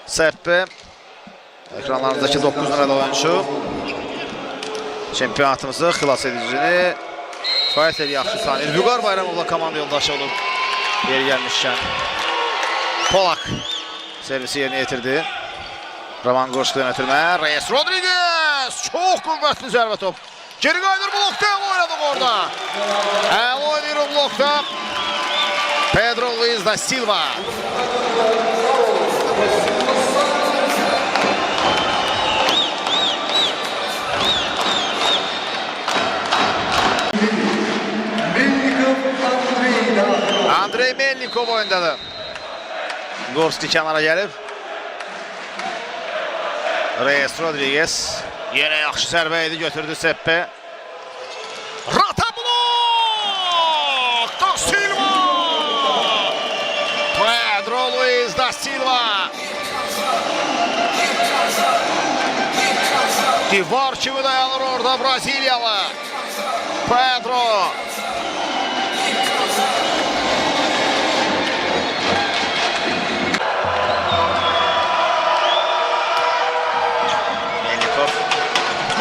Serpe. Ekranlarınızdaki 9 numaralı oyuncu. Çempionatımızı xilas edicini kifayət edir, yaxşı tanıyır. Vüqar Bayramovla komanda yoldaşı olub. Yeri gəlmişkən. Polak servisi yerinə yetirdi. Roman Gorski'den ötürmə. Reyes Rodriguez. Çox qüvvətli zərbə top. Geri qaydır blokda. Oynadık orada. Əl oynayır blokda. Pedro Luis da Silva. Andrei Melnikov oyundadır. Gorski kənara gəlib. Reyes Rodriguez. Yenə yaxşı zərbə idi, götürdü Seppe. Rata blok! Da Silva! Pedro Luis da Silva. Divar kimi dayanır orada Brazilyalı. Pedro.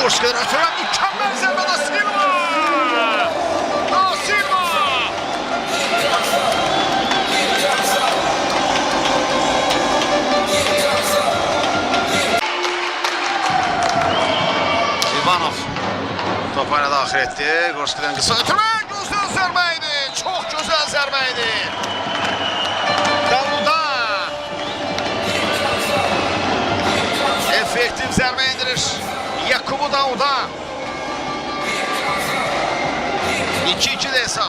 Gorski'den ötürən mükemmel zərbə da Silva! Da Silva! İvanov topayla daxil etdi. Gorski'den qısa ötürən gözəl zərbə idi. Çox gözəl zərbə idi. Davuda effektiv zərbə indirir. Yakubu Dauda 2-2 de hesap.